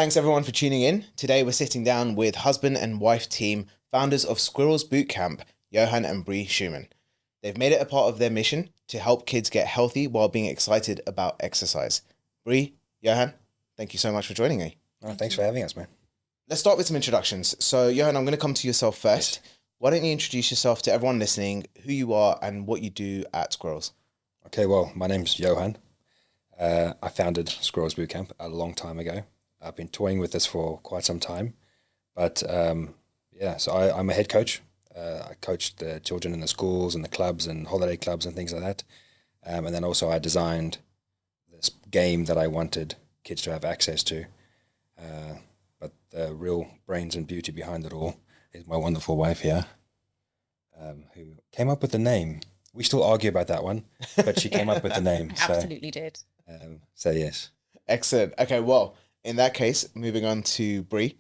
Thanks everyone for tuning in. Today we're sitting down with husband and wife team, founders of Squirrels Bootcamp, Johan and Bree Schumann. They've made it a part of their mission to help kids get healthy while being excited about exercise. Bree, Johan, thank you so much for joining me. Oh, thanks for having us, man. Let's start with some introductions. So, Johan, I'm going to come to yourself first. Yes. Why don't you introduce yourself to everyone listening, who you are and what you do at Squirrels? Okay, well, my name's Johan. I founded Squirrels Bootcamp a long time ago. I've been toying with this for quite some time. But so I'm a head coach. I coach the children in the schools and the clubs and holiday clubs and things like that. And then also I designed this game that I wanted kids to have access to. But the real brains and beauty behind it all is my wonderful wife here, who came up with the name. We still argue about that one, but she came up with the name. Absolutely did. So yes. Excellent. Okay, well, in that case, moving on to Bree,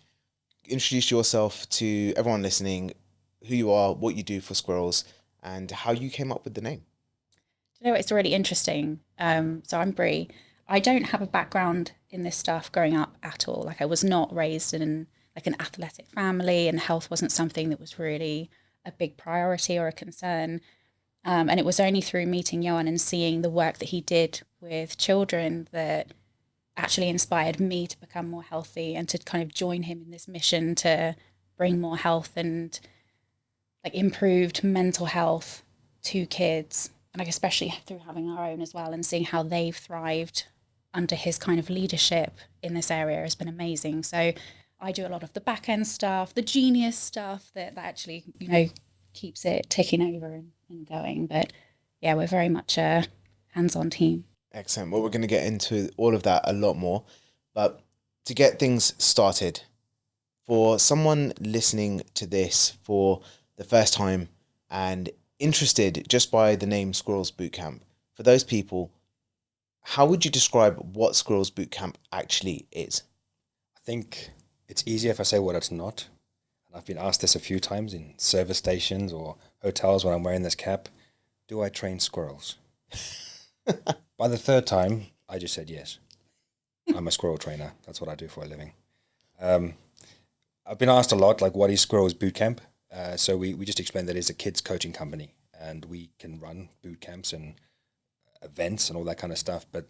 introduce yourself to everyone listening, who you are, what you do for Squirrels, and how you came up with the name. You know, it's really interesting. So I'm Bree. I don't have a background in this stuff growing up at all. Like I was not raised in like an athletic family, and health wasn't something that was really a big priority or a concern. And it was only through meeting Johan and seeing the work that he did with children that actually inspired me to become more healthy and to kind of join him in this mission to bring more health and like improved mental health to kids. And like especially through having our own as well and seeing how they've thrived under his kind of leadership in this area has been amazing. So I do a lot of the back end stuff, the genius stuff that actually, keeps it ticking over and going. But yeah, we're very much a hands-on team. Excellent. Well, we're going to get into all of that a lot more. But to get things started, for someone listening to this for the first time and interested just by the name Squirrels Bootcamp, for those people, how would you describe what Squirrels Bootcamp actually is? I think it's easier if I say what it's not. And I've been asked this a few times in service stations or hotels when I'm wearing this cap. Do I train squirrels? By the third time, I just said yes. I'm a squirrel trainer. That's what I do for a living. I've been asked a lot, like, what is Squirrels Bootcamp? So we just explained that it's a kids coaching company, and we can run boot camps and events and all that kind of stuff. But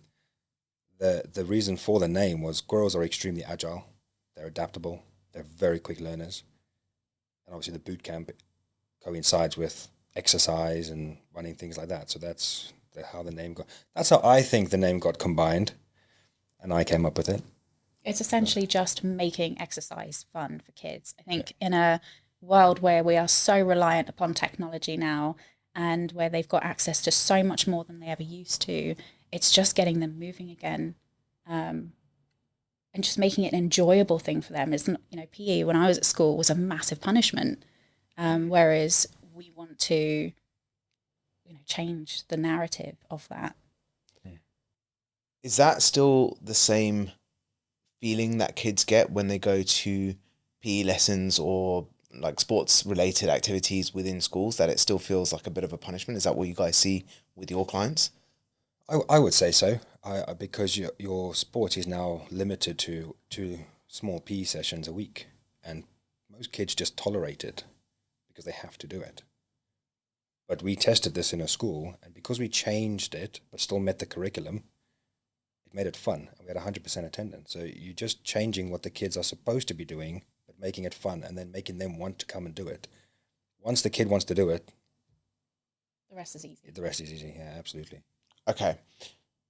the reason for the name was squirrels are extremely agile. They're adaptable. They're very quick learners. And obviously the boot camp coincides with exercise and running, things like that. So that's how the name got. That's how I think the name got combined, and I came up with it. It's essentially just making exercise fun for kids. I think in a world where we are so reliant upon technology now and where they've got access to so much more than they ever used to, it's just getting them moving again, and just making it an enjoyable thing for them. It's not, PE when I was at school was a massive punishment, whereas we want to change the narrative of that. Is that still the same feeling that kids get when they go to PE lessons or like sports related activities within schools, that it still feels like a bit of a punishment? Is that what you guys see with your clients? I would say so, because your sport is now limited to two small PE sessions a week, and most kids just tolerate it because they have to do it. But we tested this in a school, and because we changed it but still met the curriculum, it made it fun, and we had 100% attendance. So you're just changing what the kids are supposed to be doing, but making it fun, and then making them want to come and do it. Once the kid wants to do it, the rest is easy. The rest is easy, yeah, absolutely. Okay.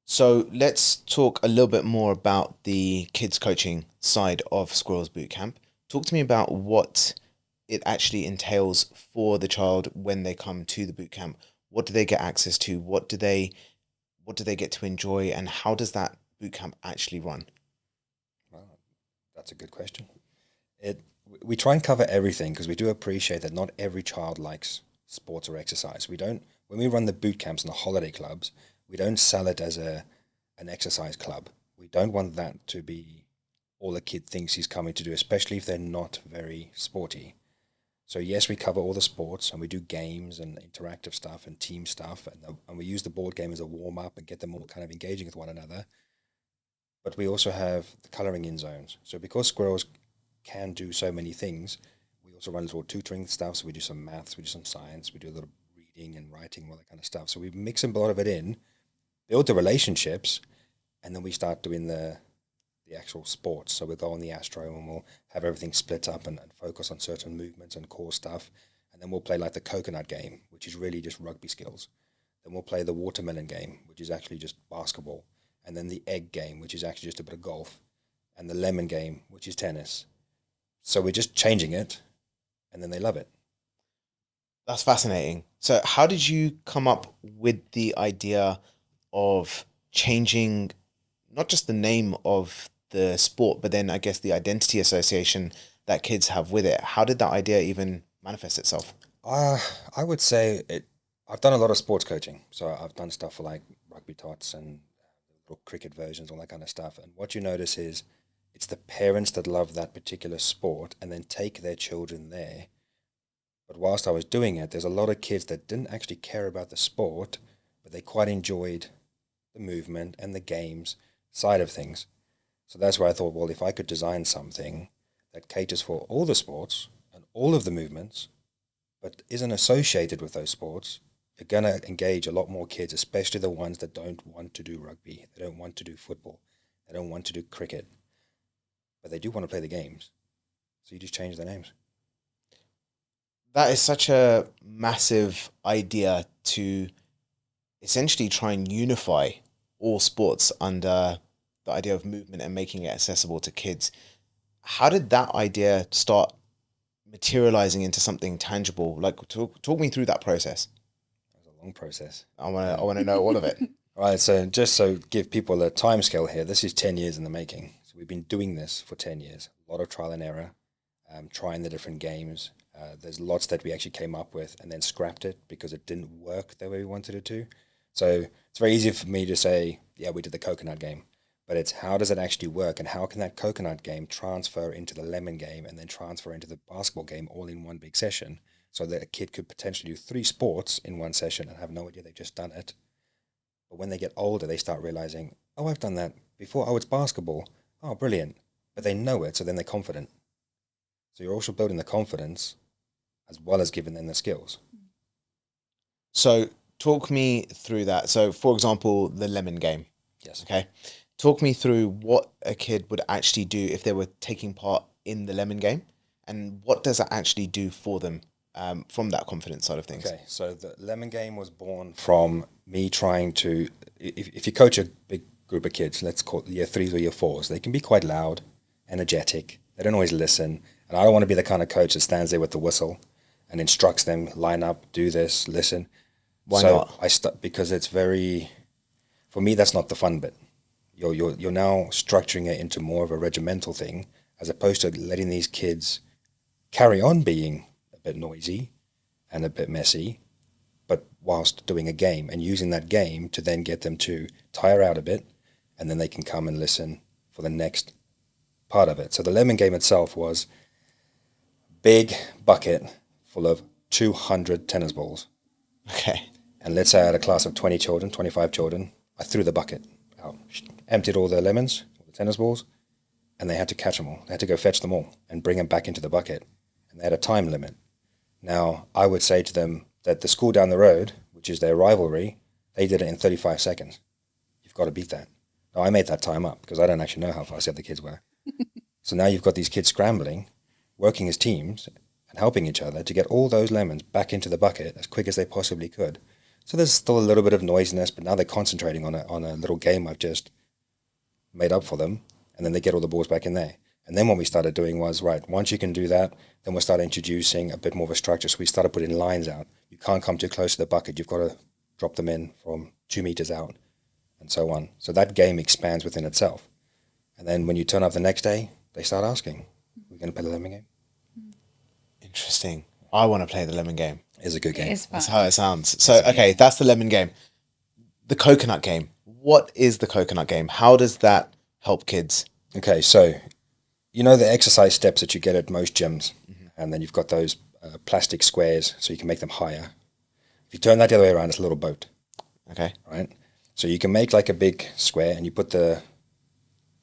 So let's talk a little bit more about the kids coaching side of Squirrels Bootcamp. Talk to me about what it actually entails for the child when they come to the bootcamp. What do they get access to? What do they get to enjoy? And how does that bootcamp actually run? Well, that's a good question. We try and cover everything because we do appreciate that not every child likes sports or exercise. When we run the boot camps and the holiday clubs, we don't sell it as an exercise club. We don't want that to be all the kid thinks he's coming to do, especially if they're not very sporty. So yes, we cover all the sports, and we do games and interactive stuff and team stuff, and we use the board game as a warm-up and get them all kind of engaging with one another. but we also have the colouring in zones. So because squirrels can do so many things, we also run little tutoring stuff. So we do some maths, we do some science, we do a little reading and writing, all that kind of stuff. So we mix a lot of it in, build the relationships, and then we start doing the actual sports. So we'll go on the Astro and we'll have everything split up and focus on certain movements and core stuff. And then we'll play like the coconut game, which is really just rugby skills. Then we'll play the watermelon game, which is actually just basketball. And then the egg game, which is actually just a bit of golf. And the lemon game, which is tennis. So we're just changing it, and then they love it. That's fascinating. So how did you come up with the idea of changing not just the name of the sport, but then I guess the identity association that kids have with it? How did that idea even manifest itself? I would say I've done a lot of sports coaching. So I've done stuff for like rugby tots and little cricket versions, all that kind of stuff. And what you notice is it's the parents that love that particular sport and then take their children there. But whilst I was doing it, there's a lot of kids that didn't actually care about the sport, but they quite enjoyed the movement and the games side of things. So that's where I thought, well, if I could design something that caters for all the sports and all of the movements, but isn't associated with those sports, you're going to engage a lot more kids, especially the ones that don't want to do rugby, they don't want to do football, they don't want to do cricket, but they do want to play the games. So you just change their names. That is such a massive idea to essentially try and unify all sports under the idea of movement and making it accessible to kids. How did that idea start materializing into something tangible? Like, talk me through that process. It was a long process. I want to know all of it. All right, so just so give people a time scale here, this is 10 years in the making. So we've been doing this for 10 years. A lot of trial and error, trying the different games. There's lots that we actually came up with and then scrapped it because it didn't work the way we wanted it to. So it's very easy for me to say, yeah, we did the coconut game. But it's how does it actually work and how can that coconut game transfer into the lemon game and then transfer into the basketball game all in one big session so that a kid could potentially do 3 sports in one session and have no idea they've just done it. But when they get older, they start realizing, oh, I've done that before. Oh, it's basketball. Oh, brilliant. But they know it, so then they're confident. So you're also building the confidence as well as giving them the skills. So talk me through that. So for example, the lemon game. Yes. Okay. Talk me through what a kid would actually do if they were taking part in the lemon game, and what does that actually do for them from that confidence side of things? Okay, so the lemon game was born from me trying to, if you coach a big group of kids, let's call it year 3s or year 4s, they can be quite loud, energetic, they don't always listen, and I don't want to be the kind of coach that stands there with the whistle and instructs them, line up, do this, listen. Why not? Because it's very, for me, that's not the fun bit. You're now structuring it into more of a regimental thing as opposed to letting these kids carry on being a bit noisy and a bit messy, but whilst doing a game and using that game to then get them to tire out a bit and then they can come and listen for the next part of it. So the lemon game itself was big bucket full of 200 tennis balls. Okay. And let's say I had a class of 20 children, 25 children, I threw the bucket out, emptied all the lemons, all the tennis balls, and they had to catch them all. They had to go fetch them all and bring them back into the bucket. And they had a time limit. Now, I would say to them that the school down the road, which is their rivalry, they did it in 35 seconds. You've got to beat that. Now, I made that time up because I don't actually know how fast the other kids were. So now you've got these kids scrambling, working as teams and helping each other to get all those lemons back into the bucket as quick as they possibly could. So there's still a little bit of noisiness, but now they're concentrating on a little game I've just made up for them, and then they get all the balls back in there. And then what we started doing was, right, once you can do that, then we'll start introducing a bit more of a structure. So we started putting lines out. You can't come too close to the bucket. You've got to drop them in from 2 meters out and so on. So that game expands within itself. And then when you turn up the next day, they start asking, we're going to play the lemon game? Interesting. I want to play the lemon game. It's a good game. That's how it sounds. So, okay, that's the lemon game. The coconut game. What is the coconut game? How does that help kids? Okay, so you know the exercise steps that you get at most gyms, and then you've got those plastic squares so you can make them higher. If you turn that the other way around, it's a little boat. Okay. Right? So you can make like a big square and you put the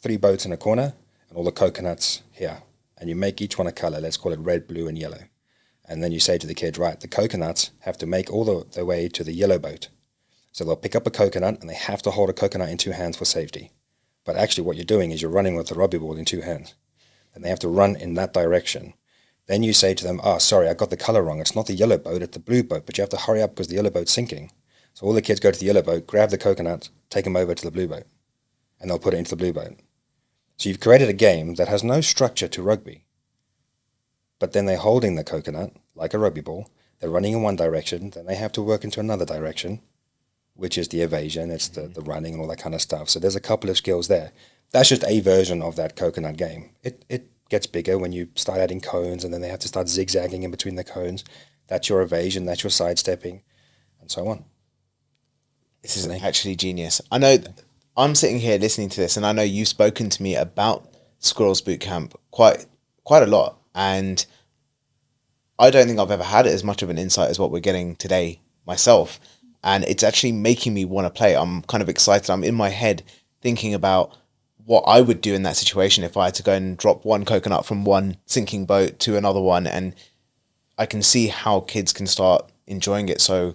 3 boats in a corner and all the coconuts here. And you make each one a color. Let's call it red, blue, and yellow. And then you say to the kids, right, the coconuts have to make all the way to the yellow boat. So they'll pick up a coconut and they have to hold a coconut in 2 hands for safety. But actually what you're doing is you're running with the rugby ball in 2 hands. And they have to run in that direction. Then you say to them, sorry, I got the color wrong. It's not the yellow boat, it's the blue boat. But you have to hurry up because the yellow boat's sinking. So all the kids go to the yellow boat, grab the coconut, take them over to the blue boat. And they'll put it into the blue boat. So you've created a game that has no structure to rugby. But then they're holding the coconut like a rugby ball. They're running in one direction. Then they have to work into another direction, which is the evasion. It's the running and all that kind of stuff. So there's a couple of skills there. That's just a version of that coconut game. It gets bigger when you start adding cones, and then they have to start zigzagging in between the cones. That's your evasion. That's your sidestepping, and so on. This is actually genius. I know I'm sitting here listening to this, and I know you've spoken to me about Squirrels Bootcamp quite a lot, and I don't think I've ever had as much of an insight as what we're getting today myself, and it's actually making me want to play. I'm kind of excited. I'm in my head thinking about what I would do in that situation if I had to go and drop one coconut from one sinking boat to another one, and I can see how kids can start enjoying it so,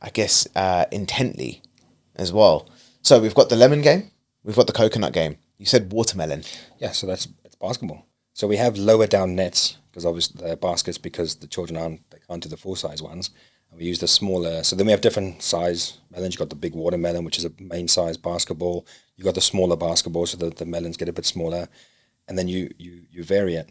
I guess, intently as well. So we've got the lemon game, we've got the coconut game. You said watermelon. Yeah, so it's basketball. So we have lower down nets because obviously they're baskets because the children can't do the full size ones. And we use the smaller. So then we have different size melons. You've got the big watermelon, which is a main size basketball. You've got the smaller basketball, so the melons get a bit smaller. And then you vary it.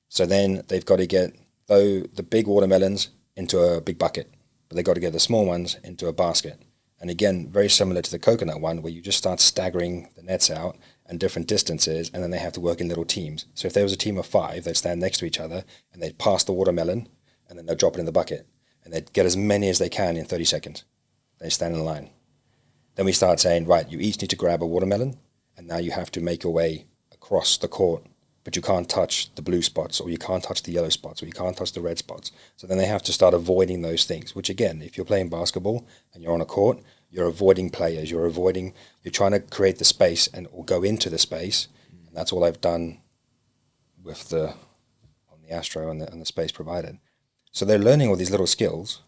So then they've got to get the big watermelons into a big bucket, but they've got to get the small ones into a basket. And again, very similar to the coconut one, where you just start staggering the nets out and different distances, and then they have to work in little teams. So if there was a team of 5, they'd stand next to each other, and they'd pass the watermelon, and then they'd drop it in the bucket. And they'd get as many as they can in 30 seconds. They stand in line. Then we start saying, right, you each need to grab a watermelon, and now you have to make your way across the court, but you can't touch the blue spots, or you can't touch the yellow spots, or you can't touch the red spots. So then they have to start avoiding those things, which again, if you're playing basketball and you're on a court, you're avoiding players, you're trying to create the space or go into the space. And that's all I've done with on the Astro and the space provided. So they're learning all these little skills,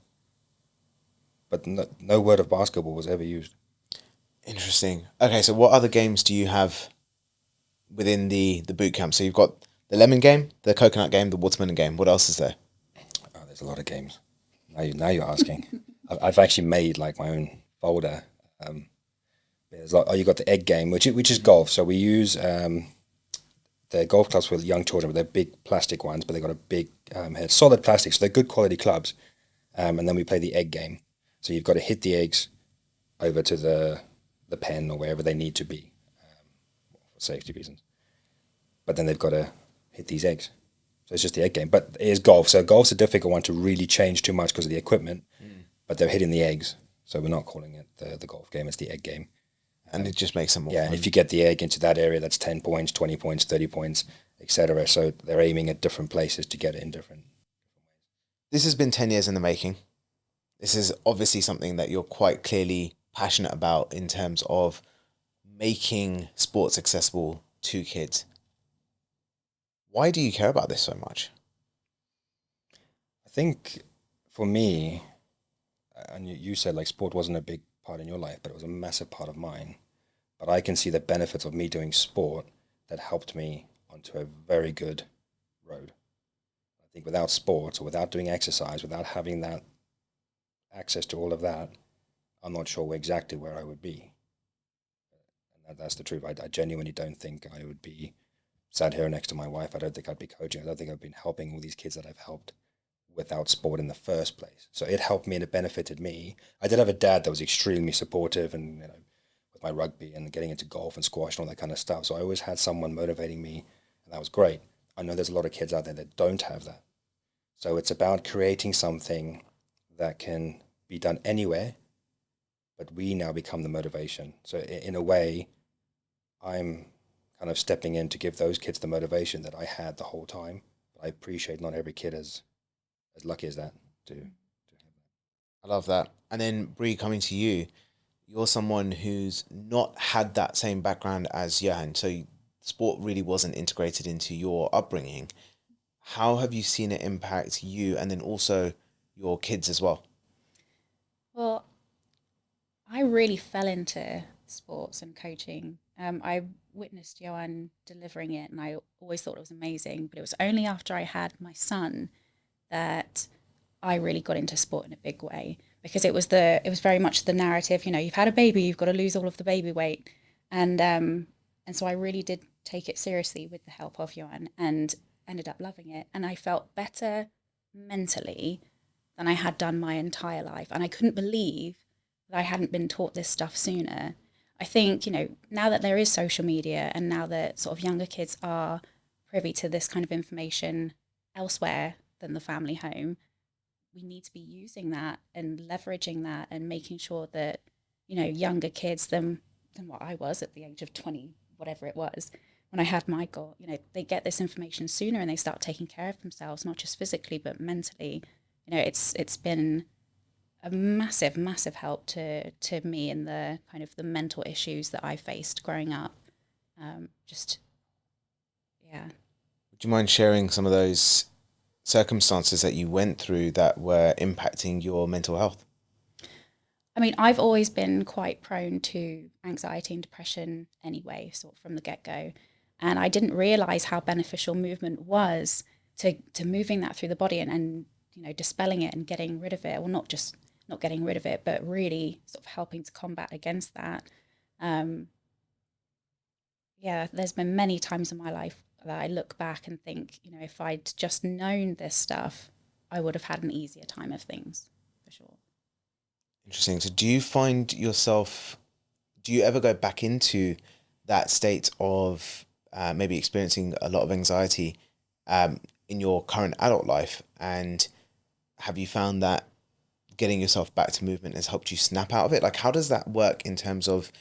but no word of basketball was ever used. Interesting. Okay, so what other games do you have within the boot camp? So you've got the lemon game, the coconut game, the watermelon game. What else is there? Oh, there's a lot of games. Now you're asking. I've actually made like my own folder. You've got the egg game, which is golf. So we use the golf clubs for young children, but they're big plastic ones, but they've got a big head, solid plastic, so they're good quality clubs. And then we play the egg game. So you've got to hit the eggs over to the pen or wherever they need to be for safety reasons. But then they've got to hit these eggs. So it's just the egg game. But it is golf. So golf's a difficult one to really change too much because of the equipment. But they're hitting the eggs. So we're not calling it the golf game. It's the egg game. And it just makes them more fun. And if you get the egg into that area, that's 10 points, 20 points, 30 points, etc. So they're aiming at different places to get it in different ways. This has been 10 years in the making. This is obviously something that you're quite clearly passionate about in terms of making sports accessible to kids. Why do you care about this so much? I think for me, and you said like sport wasn't a big part in your life, but it was a massive part of mine. But I can see the benefits of me doing sport that helped me onto a very good road. I think without sports or without doing exercise, without having that access to all of that, I'm not sure exactly where I would be. And that's the truth. I genuinely don't think I would be sat here next to my wife. I don't think I'd be coaching. I don't think I've been helping all these kids that I've helped without sport in the first place. So it helped me and it benefited me. I did have a dad that was extremely supportive and, with my rugby and getting into golf and squash and all that kind of stuff. So I always had someone motivating me, and that was great. I know there's a lot of kids out there that don't have that. So it's about creating something that can be done anywhere, but we now become the motivation. So in a way, I'm kind of stepping in to give those kids the motivation that I had the whole time. But I appreciate not every kid is as lucky as that to have that. I love that. And then Bree, coming to you, you're someone who's not had that same background as Johan, so sport really wasn't integrated into your upbringing. How have you seen it impact you and then also your kids as well? Well, I really fell into sports and coaching. I witnessed Johan delivering it, and I always thought it was amazing. But it was only after I had my son that I really got into sport in a big way, because it was very much the narrative. You know, you've had a baby, you've got to lose all of the baby weight, and so I really did take it seriously with the help of Johan, and ended up loving it. And I felt better mentally than I had done my entire life, and I couldn't believe that I hadn't been taught this stuff sooner. I think, you know, now that there is social media and now that sort of younger kids are privy to this kind of information elsewhere than the family home, we need to be using that and leveraging that and making sure that, you know, younger kids than what I was at the age of 20, whatever it was, when I had Michael, you know, they get this information sooner and they start taking care of themselves, not just physically, but mentally. You know, it's been a massive, massive help to me in the kind of the mental issues that I faced growing up. Just, yeah. Would you mind sharing some of those circumstances that you went through that were impacting your mental health? I mean, I've always been quite prone to anxiety and depression anyway, sort of from the get-go. And I didn't realize how beneficial movement was to moving that through the body and you know, dispelling it and getting rid of it. Well, not just not getting rid of it, but really sort of helping to combat against that. Um, yeah, there's been many times in my life that I look back and think, you know, if I'd just known this stuff, I would have had an easier time of things, for sure. Interesting. So, do you find yourself, do you ever go back into that state of maybe experiencing a lot of anxiety in your current adult life? And have you found that getting yourself back to movement has helped you snap out of it? Like, how does that work in terms of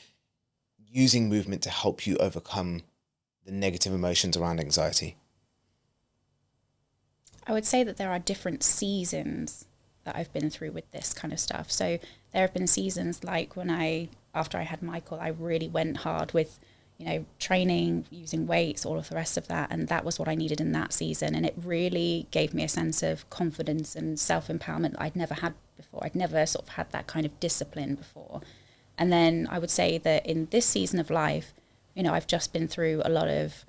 using movement to help you overcome the negative emotions around anxiety? I would say that there are different seasons that I've been through with this kind of stuff. So there have been seasons like after I had Michael, I really went hard with, you know, training, using weights, all of the rest of that. And that was what I needed in that season. And it really gave me a sense of confidence and self-empowerment that I'd never had before. I'd never sort of had that kind of discipline before. And then I would say that in this season of life, you know, I've just been through a lot of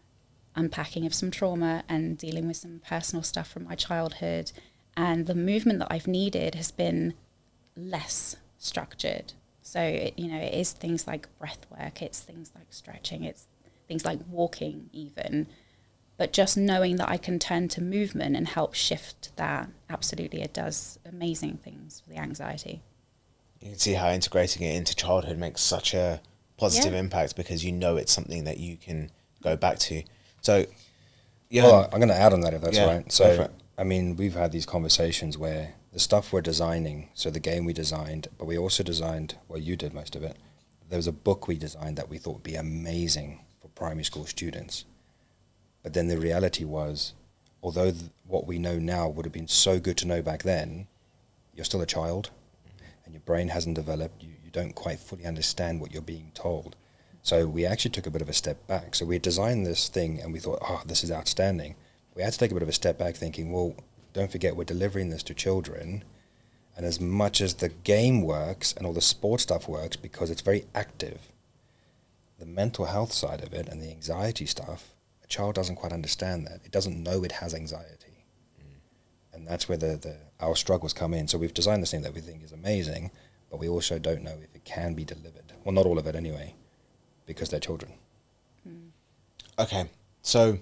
unpacking of some trauma and dealing with some personal stuff from my childhood. And the movement that I've needed has been less structured. So, you know, it is things like breath work, it's things like stretching, it's things like walking even. But just knowing that I can turn to movement and help shift that, absolutely, it does amazing things for the anxiety. You can see how integrating it into childhood makes such a positive impact because you know it's something that you can go back to. So, yeah. Well, I'm going to add on that if that's right. Go for So, it. I mean, we've had these conversations where the stuff we're designing, so the game we designed, but we also designed, well, you did most of it. There was a book we designed that we thought would be amazing for primary school students. But then the reality was, although what we know now would have been so good to know back then, you're still a child and your brain hasn't developed. You don't quite fully understand what you're being told. So we actually took a bit of a step back. So we had designed this thing and we thought, oh, this is outstanding. We had to take a bit of a step back thinking, well, don't forget we're delivering this to children. And as much as the game works and all the sport stuff works because it's very active, the mental health side of it and the anxiety stuff, a child doesn't quite understand that. It doesn't know it has anxiety. And that's where our struggles come in. So we've designed this thing that we think is amazing, but we also don't know if it can be delivered. Well, not all of it anyway, because they're children. Okay, so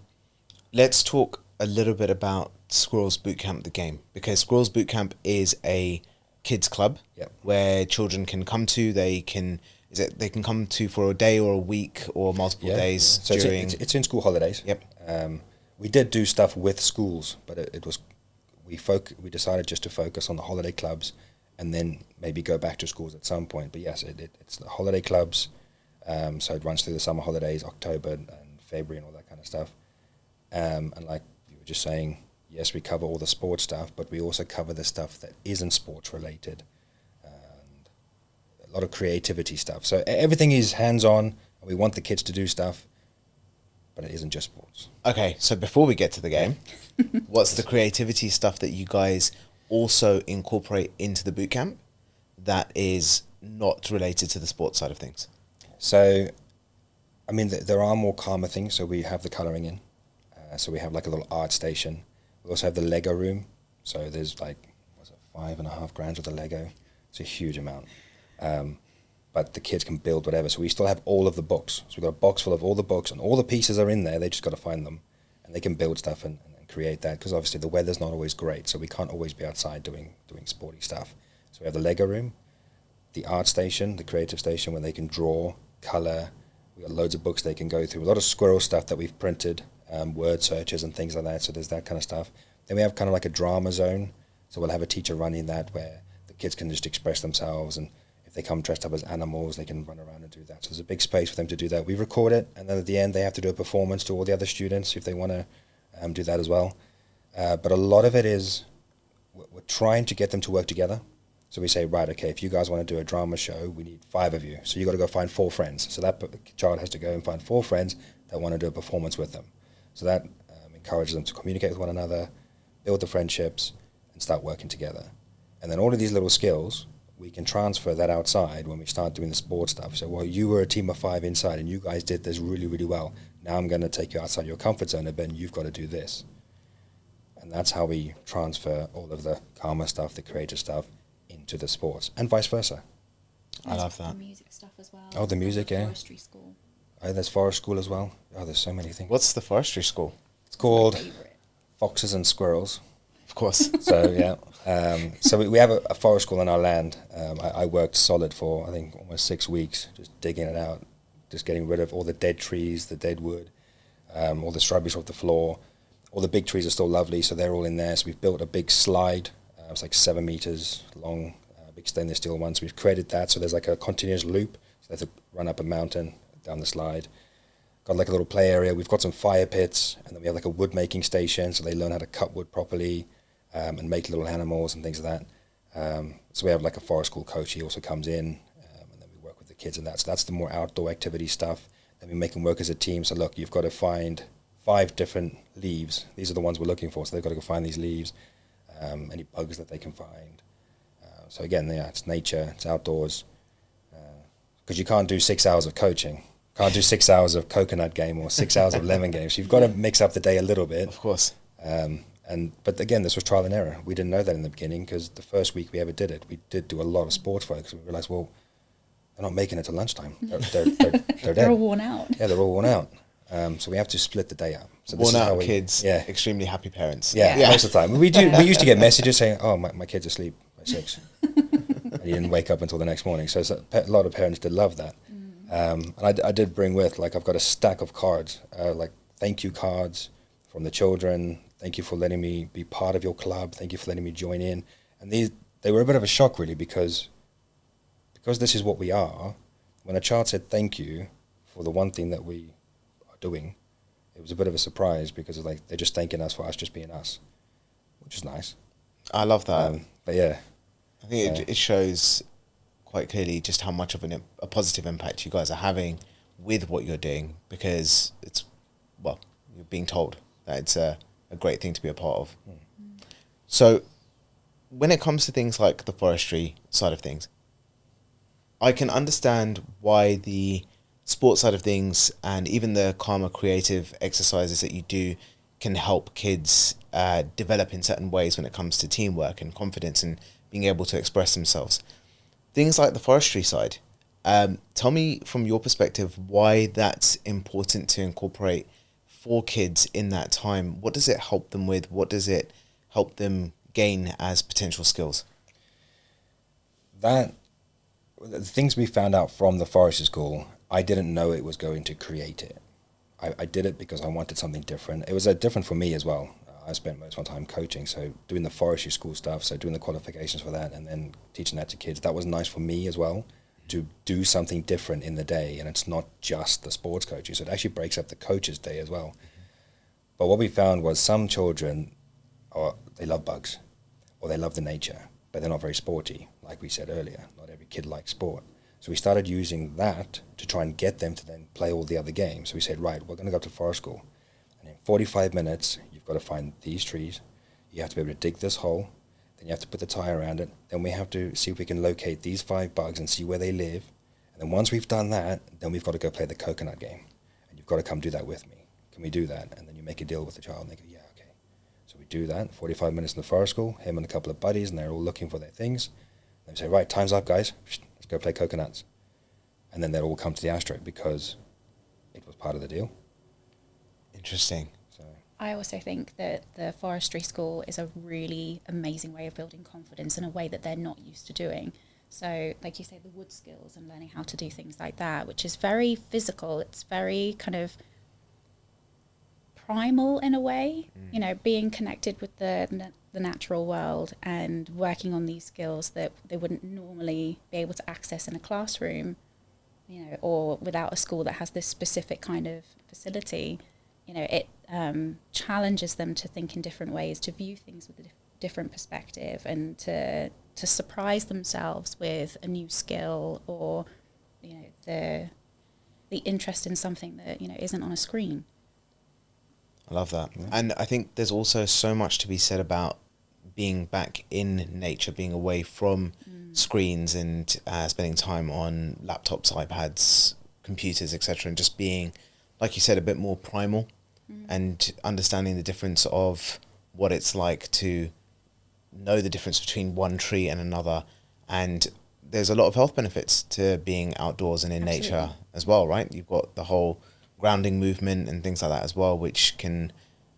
let's talk a little bit about Squirrels Bootcamp, the game, because Squirrels Bootcamp is a kids club where children can come to. They can come to for a day or a week or multiple days. So during. it's in school holidays. Yep. We did do stuff with schools, but it was we decided just to focus on the holiday clubs, and then maybe go back to schools at some point. But yes, it's the holiday clubs. So it runs through the summer holidays, October and February and all that kind of stuff. And like you were just saying, yes, we cover all the sports stuff, but we also cover the stuff that isn't sports related. And a lot of creativity stuff. So everything is hands-on, and we want the kids to do stuff, but it isn't just sports. Okay, so before we get to the game, what's the creativity stuff that you guys also incorporate into the boot camp that is not related to the sports side of things? So, I mean, there are more calmer things. So we have the colouring in. So we have like a little art station. We also have the Lego room. So there's like, what's it, 5.5 grand with the Lego. It's a huge amount. But the kids can build whatever. So we still have all of the books. So we've got a box full of all the books, and all the pieces are in there. They just got to find them. And they can build stuff and create that, because obviously the weather's not always great. So we can't always be outside doing sporty stuff. So we have the Lego room, the art station, the creative station, where they can draw, colour. We've got loads of books they can go through. A lot of squirrel stuff that we've printed, word searches and things like that. So there's that kind of stuff. Then we have kind of like a drama zone. So we'll have a teacher running that, where the kids can just express themselves, and if they come dressed up as animals, they can run around and do that. So there's a big space for them to do that. We record it, and then at the end they have to do a performance to all the other students if they want to do that as well. But a lot of it is we're trying to get them to work together. So we say, right, okay, if you guys want to do a drama show, we need 5 of you. So you got to go find 4 friends. So that child has to go and find 4 friends that want to do a performance with them. So that encourages them to communicate with one another, build the friendships, and start working together. And then all of these little skills, we can transfer that outside when we start doing the sports stuff. So, well, you were a team of 5 inside, and you guys did this really, really well. Now I'm going to take you outside your comfort zone a bit, and you've got to do this. And that's how we transfer all of the calmer stuff, the creative stuff, into the sports, and vice versa. I love that. The music stuff as well. Oh, the music, yeah. Forestry school. Oh, there's forest school as well. Oh, there's so many things. What's the forestry school? It's called Foxes and Squirrels. Of course. So, yeah. So we have a forest school on our land. I worked solid for, I think, almost 6 weeks, just digging it out, just getting rid of all the dead trees, the dead wood, all the shrubberies off the floor. All the big trees are still lovely, so they're all in there. So we've built a big slide. It's like 7 meters long, big stainless steel one. So we've created that. So there's like a continuous loop. So they have to run up a mountain, down the slide. Got like a little play area. We've got some fire pits, and then we have like a wood making station. So they learn how to cut wood properly and make little animals and things like that. So we have like a forest school coach. He also comes in, and then we work with the kids in that. So that's the more outdoor activity stuff. Then we make them work as a team. So look, you've got to find 5 different leaves. These are the ones we're looking for. So they've got to go find these leaves. Any bugs that they can find. So again, yeah, it's nature, it's outdoors. Because you can't do 6 hours of coaching. Can't do 6 hours of coconut game or 6 hours of lemon game. So you've got to mix up the day a little bit. Of course. But again, this was trial and error. We didn't know that in the beginning, because the first week we ever did it, we did do a lot of sports focus. We realized, well, they're not making it to lunchtime. They're dead. They're all worn out. Yeah, they're all worn out. So we have to split the day up. So Worn out kids, yeah. Extremely happy parents. Yeah, most of the time. We used to get messages saying, oh, my kid's asleep by 6. And he didn't wake up until the next morning. So a lot of parents did love that. And I did bring with, like, I've got a stack of cards, like thank you cards from the children. Thank you for letting me be part of your club. Thank you for letting me join in. And they were a bit of a shock, really, because this is what we are. When a child said thank you for the one thing that we are doing, it was a bit of a surprise, because like they're just thanking us for us just being us, which is nice. I love that. But yeah, I think it shows quite clearly just how much of a positive impact you guys are having with what you're doing, because it's, well, you're being told that it's a great thing to be a part of. So when it comes to things like the forestry side of things, I can understand why the sports side of things and even the calmer creative exercises that you do can help kids develop in certain ways when it comes to teamwork and confidence and being able to express themselves. Things like the forestry side, tell me from your perspective why that's important to incorporate for kids in that time. What does it help them with? What does it help them gain as potential skills? The things we found out from the forestry school, I didn't know it was going to create it. I did it because I wanted something different. It was different for me as well. I spent most of my time coaching, so doing the forestry school stuff, so doing the qualifications for that and then teaching that to kids, that was nice for me as well, to do something different in the day. And it's not just the sports coaching, so it actually breaks up the coach's day as well. But what we found was some children, they love bugs or they love the nature, but they're not very sporty. Like we said earlier, not every kid likes sport. So we started using that to try and get them to then play all the other games. So we said, right, we're going to go up to forest school. And in 45 minutes, you've got to find these trees. You have to be able to dig this hole. Then you have to put the tie around it. Then we have to see if we can locate these 5 bugs and see where they live. And then once we've done that, then we've got to go play the coconut game. And you've got to come do that with me. Can we do that? And then you make a deal with the child and they go, yeah, okay. So we do that, 45 minutes in the forest school, him and a couple of buddies, and they're all looking for their things. And we say, right, time's up, guys. Let's go play coconuts. And then they'll all come to the asterisk because it was part of the deal. Interesting. So I also think that the forestry school is a really amazing way of building confidence in a way that they're not used to doing. So, like you say, the wood skills and learning how to do things like that, which is very physical. It's very kind of primal in a way, you know, being connected with the natural world and working on these skills that they wouldn't normally be able to access in a classroom, you know, or without a school that has this specific kind of facility. You know, it challenges them to think in different ways, to view things with a different perspective, and to surprise themselves with a new skill, or, you know, the interest in something that, you know, isn't on a screen. I love that. Yeah. And I think there's also so much to be said about being back in nature, being away from screens and spending time on laptops, iPads, computers, etc., and just being, like you said, a bit more primal and understanding the difference of what it's like to know the difference between one tree and another. And there's a lot of health benefits to being outdoors and in Absolutely. nature as well, right? You've got the whole grounding movement and things like that as well, which can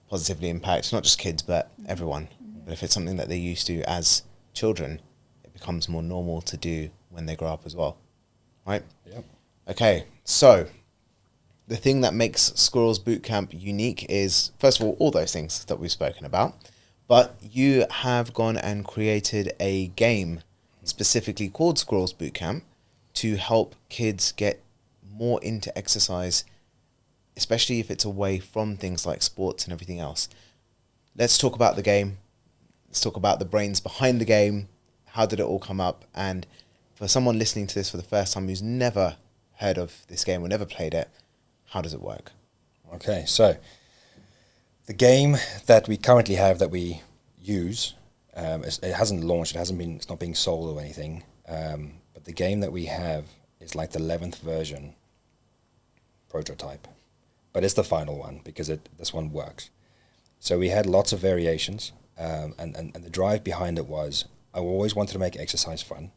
positively impact not just kids, but everyone. But if it's something that they're used to as children, it becomes more normal to do when they grow up as well, right? Yep. Okay, so the thing that makes Squirrels Bootcamp unique is, first of all those things that we've spoken about, but you have gone and created a game specifically called Squirrels Bootcamp to help kids get more into exercise, especially if it's away from things like sports and everything else. Let's talk about the game. Let's talk about the brains behind the game. How did it all come up? And for someone listening to this for the first time who's never heard of this game or never played it, how does it work? Okay, so the game that we currently have that we use, it hasn't launched, it's not being sold or anything, but the game that we have is like the 11th version prototype, but it's the final one because this one works. So we had lots of variations, and the drive behind it was I always wanted to make exercise fun.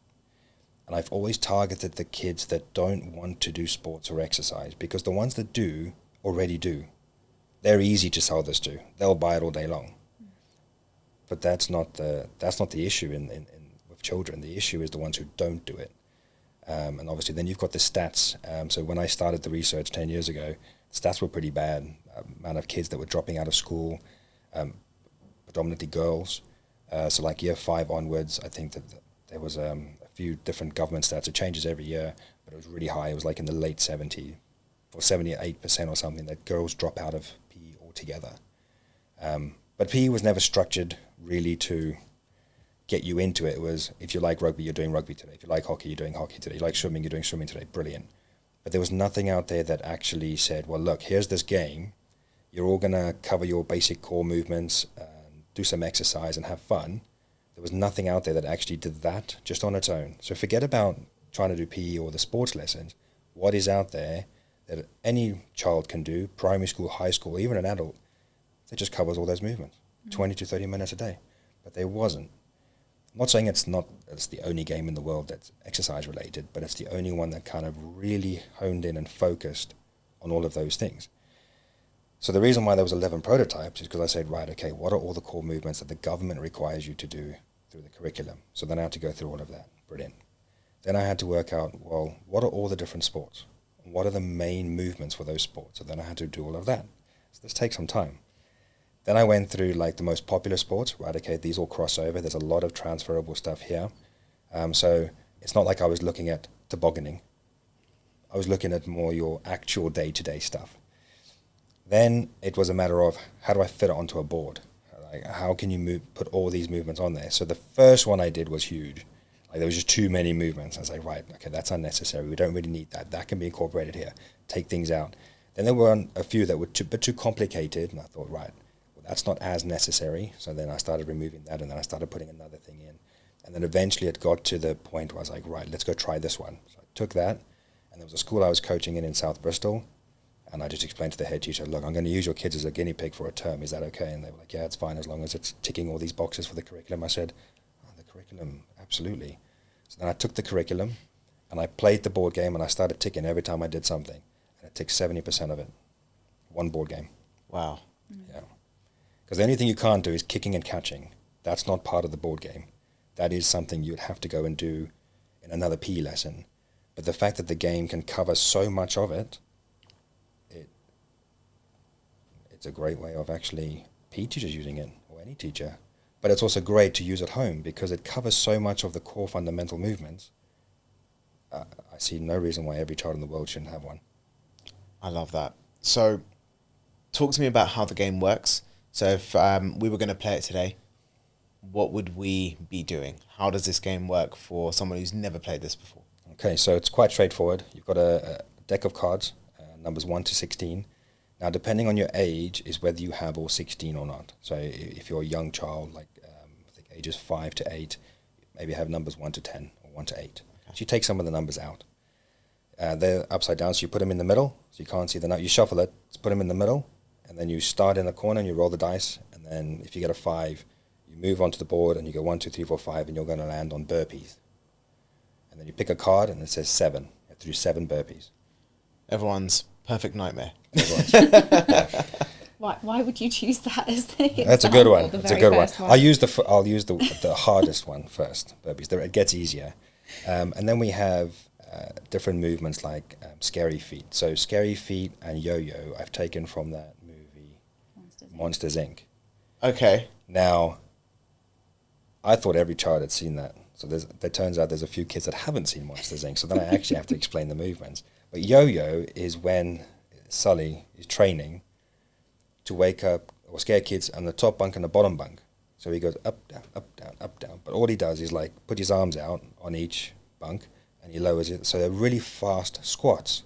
And I've always targeted the kids that don't want to do sports or exercise, because the ones that do already do. They're easy to sell this to. They'll buy it all day long. But that's not the issue in with children. The issue is the ones who don't do it. And obviously then you've got the stats. So when I started the research 10 years ago, stats were pretty bad. Amount of kids that were dropping out of school, predominantly girls. So like year 5 onwards, I think that there was a few different government stats. It changes every year, but it was really high. It was like in the late 70 or 78% or something that girls drop out of PE altogether. But PE was never structured really to get you into it. It was, if you like rugby, you're doing rugby today. If you like hockey, you're doing hockey today. You like swimming, you're doing swimming today. Brilliant. But there was nothing out there that actually said, well, look, here's this game. You're all going to cover your basic core movements, do some exercise and have fun. There was nothing out there that actually did that just on its own. So forget about trying to do PE or the sports lessons. What is out there that any child can do, primary school, high school, even an adult, that just covers all those movements, 20 to 30 minutes a day. But there wasn't. I'm not saying it's the only game in the world that's exercise related, but it's the only one that kind of really honed in and focused on all of those things. So the reason why there was 11 prototypes is because I said, right, okay, what are all the core movements that the government requires you to do through the curriculum? So then I had to go through all of that. Brilliant. Then I had to work out, well, what are all the different sports? What are the main movements for those sports? So then I had to do all of that. So this takes some time. Then I went through like the most popular sports, right? Okay, these all cross over. There's a lot of transferable stuff here. So it's not like I was looking at tobogganing. I was looking at more your actual day-to-day stuff. Then it was a matter of, how do I fit it onto a board? Like, how can you put all these movements on there? So the first one I did was huge. Like there was just too many movements. I was like, right, okay, that's unnecessary. We don't really need that. That can be incorporated here. Take things out. Then there were a few that were too complicated, and I thought, right, well, that's not as necessary. So then I started removing that, and then I started putting another thing in. And then eventually it got to the point where I was like, right, let's go try this one. So I took that, and there was a school I was coaching in South Bristol, and I just explained to the head teacher, look, I'm going to use your kids as a guinea pig for a term. Is that okay? And they were like, yeah, it's fine as long as it's ticking all these boxes for the curriculum. I said, oh, the curriculum, absolutely. So then I took the curriculum, and I played the board game, and I started ticking every time I did something. And it ticked 70% of it. One board game. Wow. Yeah. Because the only thing you can't do is kicking and catching. That's not part of the board game. That is something you'd have to go and do in another PE lesson. But the fact that the game can cover so much of it, it's a great way of actually PE teachers using it, or any teacher. But it's also great to use at home because it covers so much of the core fundamental movements. I see no reason why every child in the world shouldn't have one. I love that. So talk to me about how the game works. So if we were going to play it today, what would we be doing? How does this game work for someone who's never played this before? Okay, so it's quite straightforward. You've got a deck of cards, numbers 1 to 16. Now, depending on your age is whether you have all 16 or not. So if you're a young child, like I think ages 5 to 8, maybe have numbers 1 to 10 or 1 to 8. Okay. So you take some of the numbers out. They're upside down, so you put them in the middle, so you can't see the number. You shuffle it, put them in the middle, and then you start in the corner and you roll the dice, and then if you get a 5, you move onto the board and you go 1, 2, 3, 4, 5, and you're going to land on burpees. And then you pick a card and it says 7. You have to do 7 burpees. Everyone's perfect nightmare. Why would you choose that as the example? That's a good one. The That's a very good one. first one. I'll use the hardest one first, burpees. It gets easier. And then we have different movements like scary feet. So scary feet and yo-yo I've taken from that movie Monsters Inc. Okay. Now, I thought every child had seen that. So there turns out there's a few kids that haven't seen Monsters Inc. So then I actually have to explain the movements. But yo-yo is when Sully is training to wake up or scare kids on the top bunk and the bottom bunk. So he goes up, down, up, down, up, down. But all he does is like put his arms out on each bunk and he lowers it. So they're really fast squats.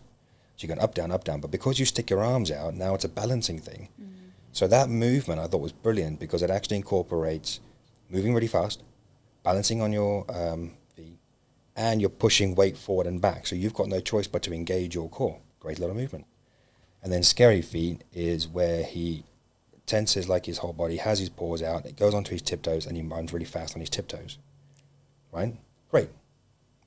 So you're going up, down, up, down. But because you stick your arms out, now it's a balancing thing. Mm. So that movement I thought was brilliant because it actually incorporates moving really fast, balancing on your feet, and you're pushing weight forward and back. So you've got no choice but to engage your core. Great little movement. And then scary feet is where he tenses like his whole body, has his paws out, it goes onto his tiptoes, and he runs really fast on his tiptoes. Right? Great.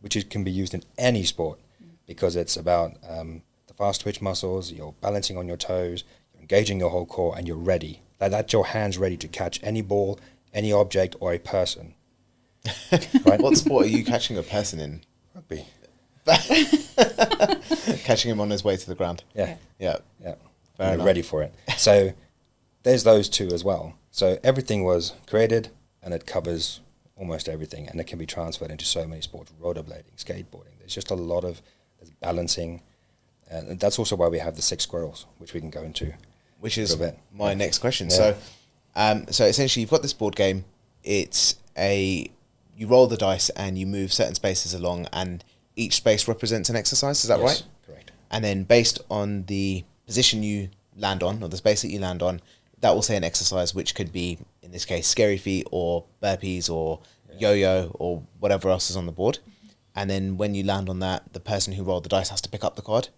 Which can be used in any sport because it's about the fast twitch muscles, you're balancing on your toes, you're engaging your whole core, and you're ready. That's your hands ready to catch any ball, any object, or a person. Right? What sport are you catching a person in? Rugby. Catching him on his way to the ground. Yeah. Yeah. You're ready for it. So there's those two as well. So everything was created and it covers almost everything and it can be transferred into so many sports, rollerblading, skateboarding. There's just a lot of balancing. And that's also why we have the 6 squirrels, which we can go into. Which is my next question. Yeah. So essentially you've got this board game. It's you roll the dice and you move certain spaces along and each space represents an exercise. Is that right? Correct. And then based on the position you land on or the space that you land on, that will say an exercise, which could be, in this case, scary feet or burpees or yo-yo or whatever else is on the board. And then when you land on that, the person who rolled the dice has to pick up the card.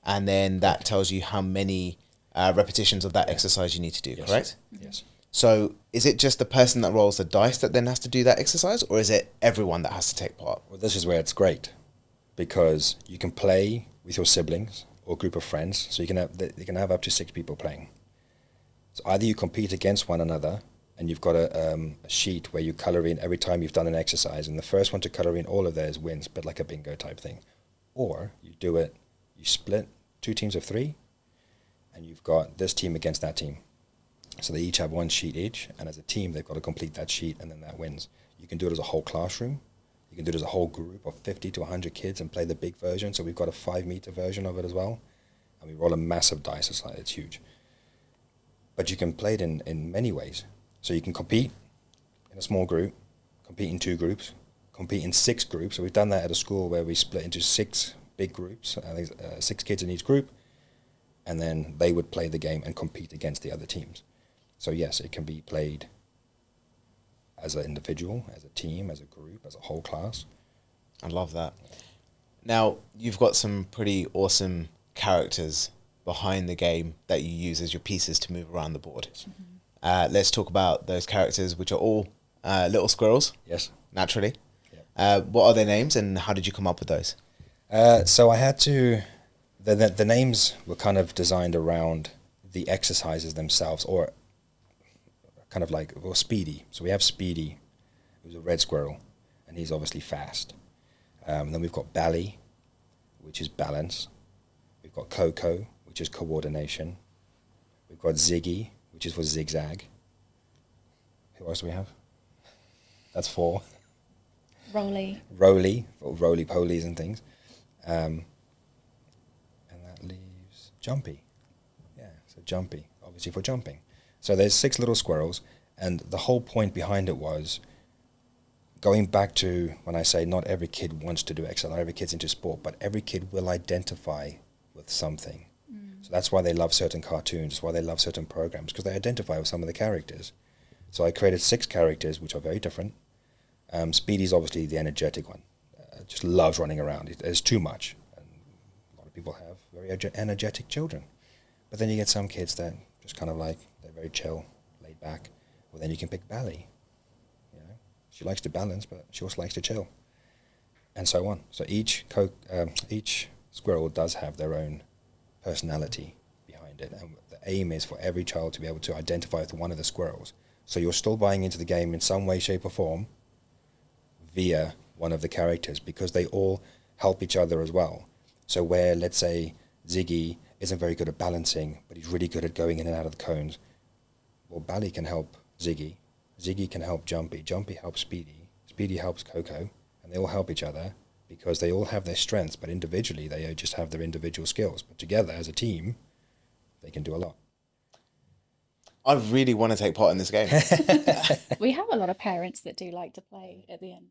And then that tells you how many repetitions of that exercise you need to do, correct? Yes. So is it just the person that rolls the dice that then has to do that exercise, or is it everyone that has to take part? Well, this is where it's great because you can play with your siblings or group of friends. So you can have up to 6 people playing. So either you compete against one another and you've got a sheet where you color in every time you've done an exercise and the first one to color in all of theirs wins, but like a bingo type thing. Or you split 2 teams of 3 and you've got this team against that team. So they each have 1 sheet each, and as a team, they've got to complete that sheet, and then that wins. You can do it as a whole classroom. You can do it as a whole group of 50 to 100 kids and play the big version. So we've got a 5-meter version of it as well, and we roll a massive dice. It's huge. But you can play it in many ways. So you can compete in a small group, compete in 2 groups, compete in 6 groups. So we've done that at a school where we split into 6 big groups. I think 6 kids in each group, and then they would play the game and compete against the other teams. So yes, it can be played as an individual, as a team, as a group, as a whole class. I love that. Now, you've got some pretty awesome characters behind the game that you use as your pieces to move around the board. Let's talk about those characters, which are all little squirrels. Yes. Naturally. Yep. What are their names and how did you come up with those? So I had to, the names were kind of designed around the exercises themselves, or kind of like, well, Speedy. So we have Speedy, who's a red squirrel, and he's obviously fast. Then we've got Bally, which is balance. We've got Coco, which is coordination. We've got Ziggy, which is for zigzag. Who else do we have? That's 4. Roly, for roly-polies and things. And that leaves Jumpy. Yeah, so Jumpy, obviously for jumping. So there's 6 little squirrels, and the whole point behind it was going back to when I say not every kid wants to do exercise, not every kid's into sport, but every kid will identify with something. So that's why they love certain cartoons, that's why they love certain programs, because they identify with some of the characters. So I created 6 characters, which are very different. Speedy's obviously the energetic one. Just loves running around. There's too much. And a lot of people have very energetic children. But then you get some kids that just kind of like, they're very chill, laid back. Well, then you can pick Bally. She likes to balance, but she also likes to chill, and so on. So each squirrel does have their own personality behind it, and the aim is for every child to be able to identify with one of the squirrels. So you're still buying into the game in some way, shape, or form via one of the characters, because they all help each other as well. So where, let's say, Ziggy isn't very good at balancing, but he's really good at going in and out of the cones, well, Bally can help Ziggy. Ziggy can help Jumpy. Jumpy helps Speedy. Speedy helps Coco. And they all help each other because they all have their strengths, but individually they just have their individual skills. But together as a team, they can do a lot. I really want to take part in this game. we have a lot of parents that do like to play at the end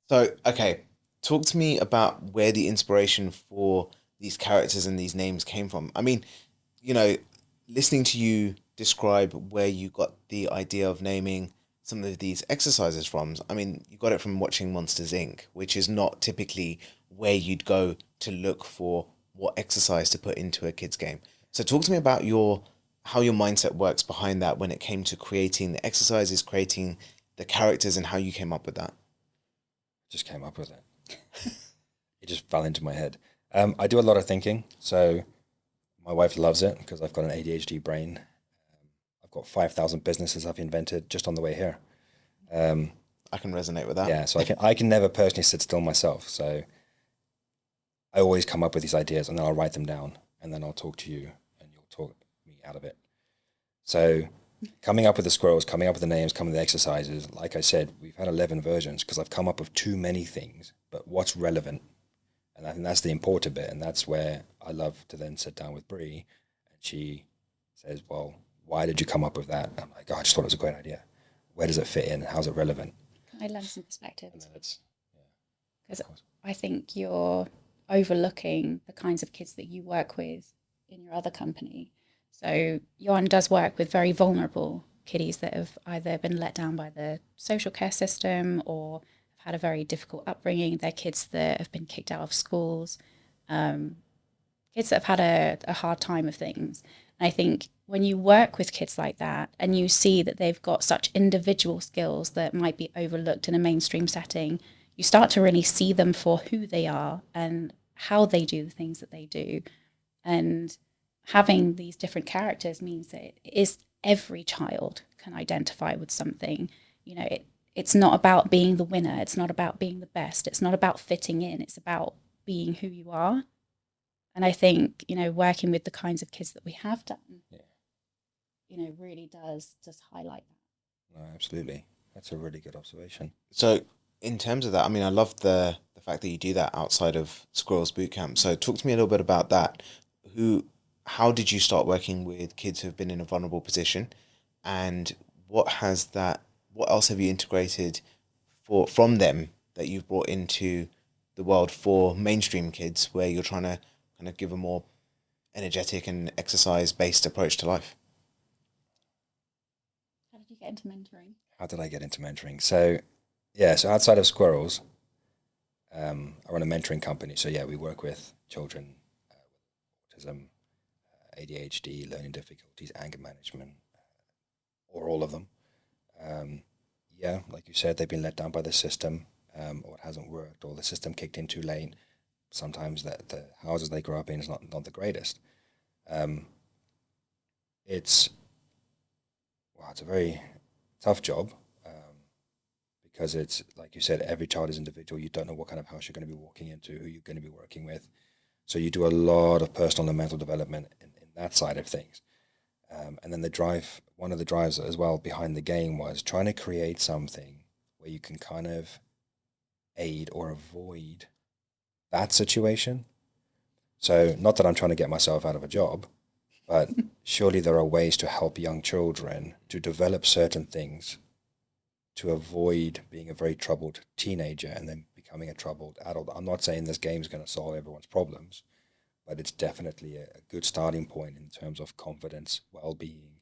of sessions. So, okay, talk to me about where the inspiration for these characters and these names came from. I mean, listening to you describe where you got the idea of naming some of these exercises from. I mean, you got it from watching Monsters, Inc., which is not typically where you'd go to look for what exercise to put into a kid's game. So talk to me about how your mindset works behind that when it came to creating the exercises, creating the characters, and how you came up with that. Just came up with it. It just fell into my head. I do a lot of thinking, so my wife loves it because I've got an ADHD brain. I've got 5,000 businesses I've invented just on the way here. I can resonate with that. Yeah, so I can never personally sit still myself. So I always come up with these ideas and then I'll write them down and then I'll talk to you and you'll talk me out of it. So coming up with the squirrels, coming up with the names, coming up with the exercises, like I said, we've had 11 versions because I've come up with too many things, but what's relevant? And I think that's the important bit, and that's where I love to then sit down with Bree, and she says, well, why did you come up with that? I'm like, I just thought it was a great idea. Where does it fit in? How's it relevant? I learn some perspectives. And then it's, because I think you're overlooking the kinds of kids that you work with in your other company. So Johan does work with very vulnerable kiddies that have either been let down by the social care system or have had a very difficult upbringing. They're kids that have been kicked out of schools, kids that have had a hard time of things. And I think when you work with kids like that and you see that they've got such individual skills that might be overlooked in a mainstream setting, you start to really see them for who they are and how they do the things that they do. And having these different characters means that it is every child can identify with something. It's not about being the winner. It's not about being the best. It's not about fitting in. It's about being who you are. And I think, working with the kinds of kids that we have done, really does just highlight that. No, absolutely. That's a really good observation. So in terms of that, I mean, I love the fact that you do that outside of Squirrels Bootcamp. So talk to me a little bit about that. How did you start working with kids who have been in a vulnerable position, and what else have you integrated from them that you've brought into the world for mainstream kids, where you're trying to kind of give a more energetic and exercise based approach to life? How did you get into mentoring? How did I get into mentoring? So, yeah, so outside of Squirrels, I run a mentoring company. So, yeah, we work with children with autism, ADHD, learning difficulties, anger management, or all of them. Yeah, like you said, they've been let down by the system, or it hasn't worked, or the system kicked in too late. Sometimes the houses they grow up in is not the greatest. It's it's a very tough job, because it's like you said, every child is individual. You don't know what kind of house you're going to be walking into, who you're going to be working with. So you do a lot of personal and mental development in that side of things. And then one of the drives as well behind the game was trying to create something where you can kind of aid or avoid that situation. So not that I'm trying to get myself out of a job, but surely there are ways to help young children to develop certain things to avoid being a very troubled teenager and then becoming a troubled adult. I'm not saying this game is going to solve everyone's problems, but it's definitely a good starting point in terms of confidence, well-being,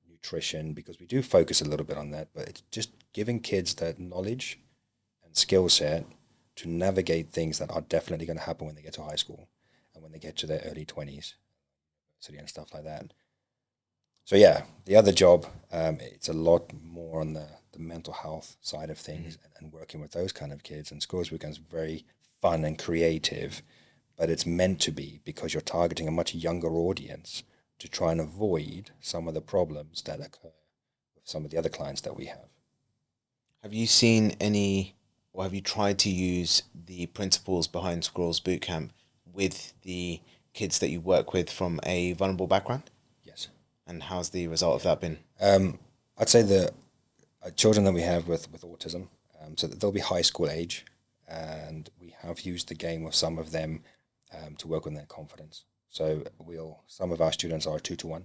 nutrition, because we do focus a little bit on that, but it's just giving kids that knowledge and skill set to navigate things that are definitely going to happen when they get to high school and when they get to their early 20s, university and stuff like that. So yeah, the other job, it's a lot more on the mental health side of things, and working with those kind of kids. And Squirrels Bootcamp is very fun and creative, but it's meant to be because you're targeting a much younger audience to try and avoid some of the problems that occur with some of the other clients that we have. Have you seen any, or have you tried to use the principles behind Squirrels Bootcamp with the kids that you work with from a vulnerable background? Yes. And how's the result of that been? I'd say the children that we have with autism, so that they'll be high school age, and we have used the game with some of them to work on their confidence. So some of our students are 2-to-1,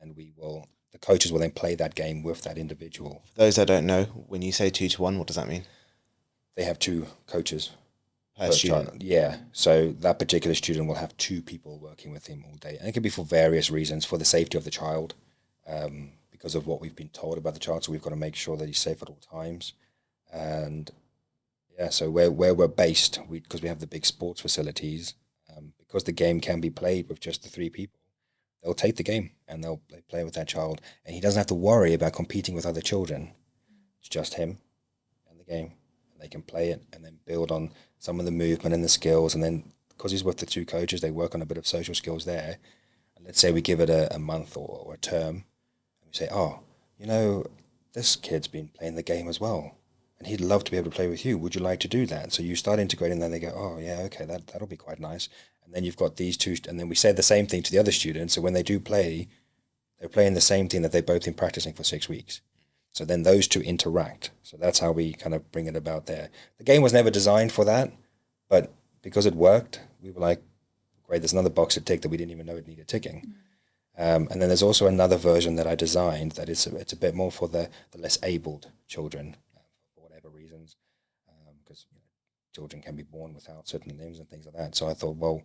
and the coaches will then play that game with that individual. For those that don't know, when you say 2-to-1, what does that mean? They have 2 coaches Per student. child. Yeah, so that particular student will have 2 people working with him all day, and it can be for various reasons, for the safety of the child, because of what we've been told about the child. So we've got to make sure that he's safe at all times. And yeah, so where we're based, because we have the big sports facilities, because the game can be played with just the 3 people, they'll take the game and they'll play with that child, and he doesn't have to worry about competing with other children. It's just him and the game, and they can play it and then build on some of the movement and the skills. And then because he's with the 2 coaches, they work on a bit of social skills there. And let's say we give it a month or a term, and we say, oh, this kid's been playing the game as well, and he'd love to be able to play with you. Would you like to do that? So you start integrating, and then they go, oh yeah, okay, that'll be quite nice. And then you've got these 2, and then we say the same thing to the other students. So when they do play, they're playing the same thing that they've both been practicing for 6 weeks. So then those 2 interact. So that's how we kind of bring it about there. The game was never designed for that, but because it worked, we were like, great, there's another box to tick that we didn't even know it needed ticking. And then there's also another version that I designed that it's a bit more for the less abled children, for whatever reasons, because children can be born without certain limbs and things like that. So I thought, well,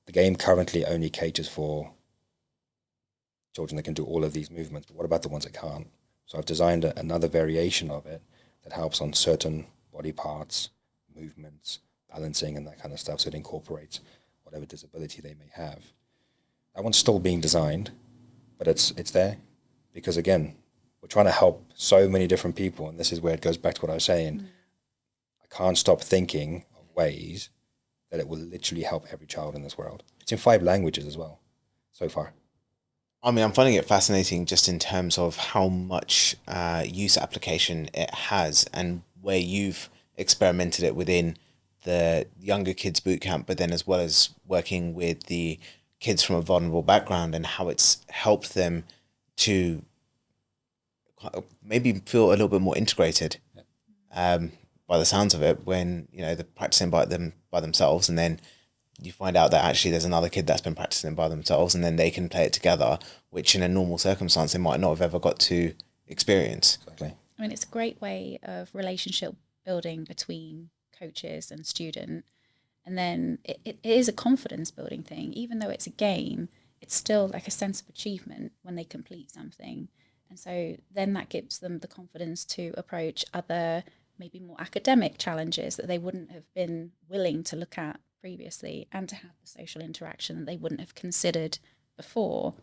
the game currently only caters for children that can do all of these movements, but what about the ones that can't? So I've designed another variation of it that helps on certain body parts, movements, balancing, and that kind of stuff, so it incorporates whatever disability they may have. That one's still being designed, but it's there because, again, we're trying to help so many different people, and this is where it goes back to what I was saying. I can't stop thinking of ways that it will literally help every child in this world. It's in 5 languages as well, so far. I mean, I'm finding it fascinating just in terms of how much use application it has, and where you've experimented it within the younger kids bootcamp, but then as well as working with the kids from a vulnerable background, and how it's helped them to maybe feel a little bit more integrated, by the sounds of it, when they're practicing by themselves, and then you find out that actually there's another kid that's been practicing by themselves, and then they can play it together, which in a normal circumstance they might not have ever got to experience. Exactly. I mean, it's a great way of relationship building between coaches and student. And then it is a confidence building thing. Even though it's a game, it's still like a sense of achievement when they complete something. And so then that gives them the confidence to approach other, maybe more academic challenges that they wouldn't have been willing to look at previously, and to have the social interaction that they wouldn't have considered before.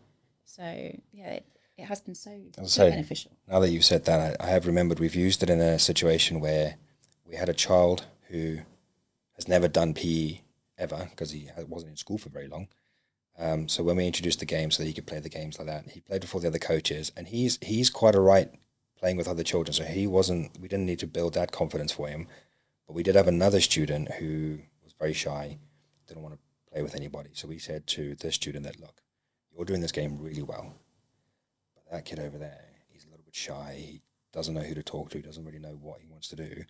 So, yeah, it has been so beneficial. Now that you've said that, I have remembered we've used it in a situation where we had a child who has never done PE ever because he wasn't in school for very long. So when we introduced the game so that he could play the games like that, he played before the other coaches, and he's quite all right playing with other children. So we didn't need to build that confidence for him. But we did have another student who was very shy, didn't want to play with anybody. So we said to this student that, look, you're doing this game really well, but that kid over there, he's a little bit shy. He doesn't know who to talk to. He doesn't really know what he wants to do.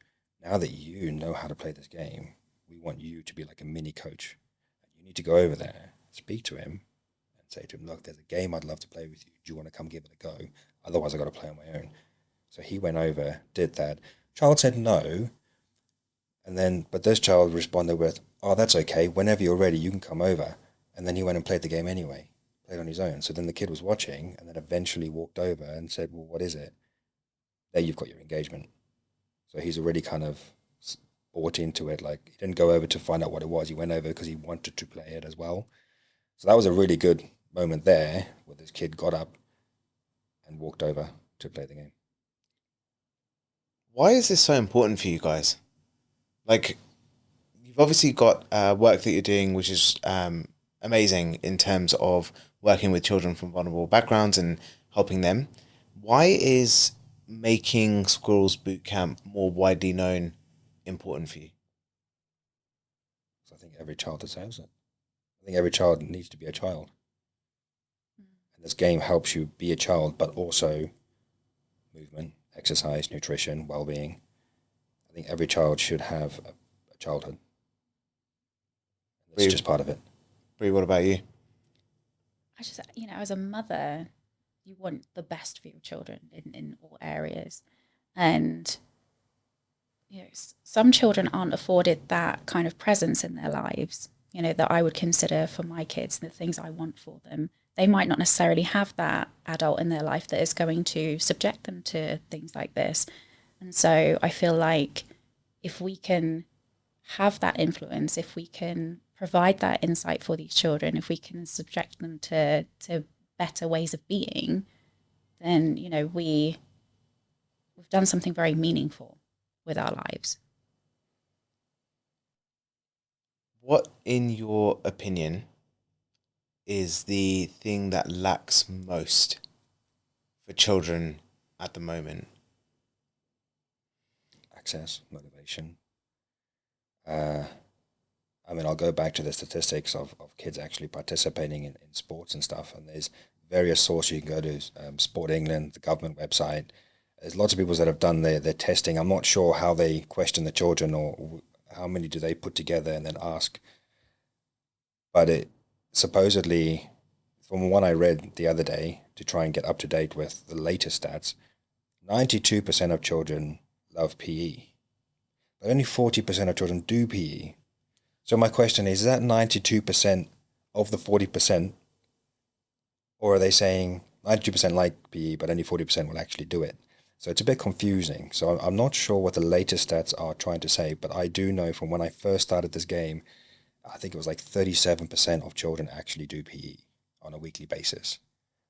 Now that you know how to play this game, we want you to be like a mini coach. You need to go over there, speak to him, and say to him, look, there's a game I'd love to play with you. Do you want to come give it a go? Otherwise, I've got to play on my own. So he went over, did that. Child said no. But this child responded with, oh, that's okay. Whenever you're ready, you can come over. And then he went and played the game anyway, played on his own. So then the kid was watching and then eventually walked over and said, well, what is it? There you've got your engagement. So he's already kind of bought into it. Like, he didn't go over to find out what it was. He went over because he wanted to play it as well. So that was a really good moment there where this kid got up and walked over to play the game. Why is this so important for you guys? Like, you've obviously got work that you're doing, which is amazing in terms of working with children from vulnerable backgrounds and helping them. Why is making Squirrels Bootcamp more widely known important for you? So I think every child deserves it. I think every child needs to be a child. And this game helps you be a child, but also movement, exercise, nutrition, well-being. I think every child should have a childhood. It's just part of it. Bree, what about you? I just, as a mother, you want the best for your children in all areas. And, some children aren't afforded that kind of presence in their lives, that I would consider for my kids, the things I want for them. They might not necessarily have that adult in their life that is going to subject them to things like this. And so I feel like if we can have that influence, if we can provide that insight for these children, if we can subject them to better ways of being, then, we've done something very meaningful with our lives. What, in your opinion, is the thing that lacks most for children at the moment? Access, motivation. I'll go back to the statistics of kids actually participating in sports and stuff, and there's various sources you can go to, Sport England, the government website. There's lots of people that have done their testing. I'm not sure how they question the children or how many do they put together and then ask. But it supposedly, from what I read the other day, to try and get up to date with the latest stats, 92% of children love PE, but only 40% of children do PE. So my question is that 92% of the 40%, or are they saying 92% like PE, but only 40% will actually do it? So it's a bit confusing. So I'm not sure what the latest stats are trying to say, but I do know from when I first started this game, I think it was like 37% of children actually do PE on a weekly basis.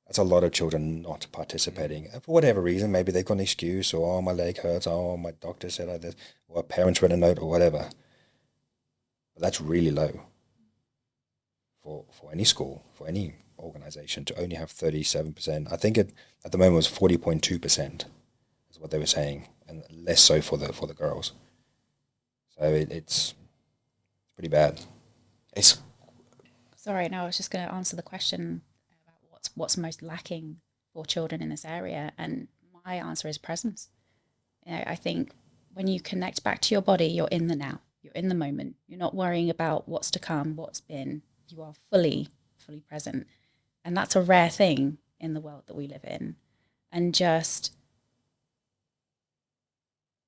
That's a lot of children not participating for whatever reason. Maybe they've got an excuse, or, oh, my leg hurts, oh, my doctor said I did, or parents read a note or whatever. But that's really low for any school, for any organization to only have 37%. I think at the moment was 40.2% is what they were saying, and less so for the girls. So it's pretty bad. Sorry, no, I was just going to answer the question about what's most lacking for children in this area, and my answer is presence. I think when you connect back to your body, you're in the now, you're in the moment. You're not worrying about what's to come, what's been. You are fully present, and that's a rare thing in the world that we live in. And just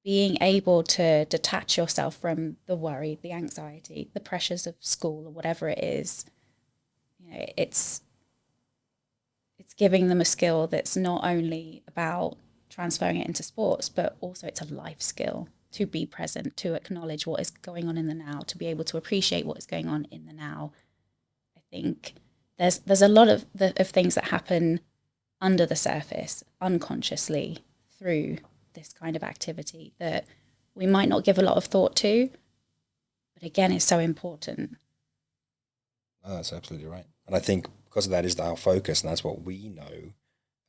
being able to detach yourself from the worry, the anxiety, the pressures of school or whatever it is, it's giving them a skill that's not only about transferring it into sports, but also it's a life skill to be present, to acknowledge what is going on in the now, to be able to appreciate what is going on in the now. I think there's a lot of things that happen under the surface, unconsciously, through this kind of activity that we might not give a lot of thought to, but again, it's so important. Oh, that's absolutely right. And I think because of that is our focus, and that's what we know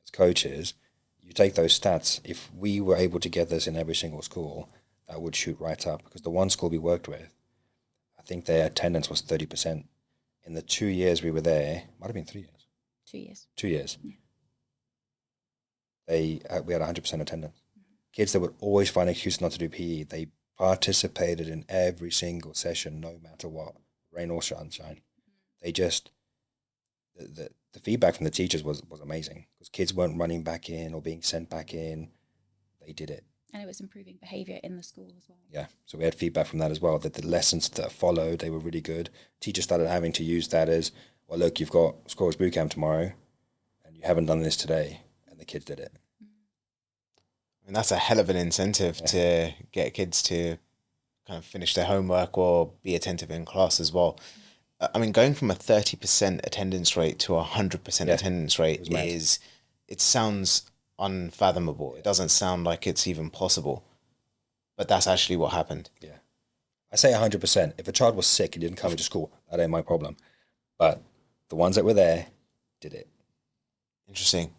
as coaches. You take those stats, if we were able to get this in every single school, that would shoot right up. Because the one school we worked with, I think their attendance was 30%. In the 2 years we were there, might have been 3 years. 2 years. 2 years. Yeah. We had 100% attendance. Kids that would always find an excuse not to do PE, they participated in every single session, no matter what, rain or sunshine. They just, the feedback from the teachers was amazing, because kids weren't running back in or being sent back in. They did it. And it was improving behaviour in the school as well. Yeah, so we had feedback from that as well, that the lessons that followed, they were really good. Teachers started having to use that as, well, look, you've got Squirrels Bootcamp tomorrow, and you haven't done this today, and the kids did it. And that's a hell of an incentive to get kids to kind of finish their homework or be attentive in class as well. I mean, going from a 30% attendance rate to a 100% attendance rate it sounds unfathomable. It doesn't sound like it's even possible, but that's actually what happened. Yeah. I say 100%. If a child was sick and didn't come to school, that ain't my problem. But the ones that were there did it. Interesting.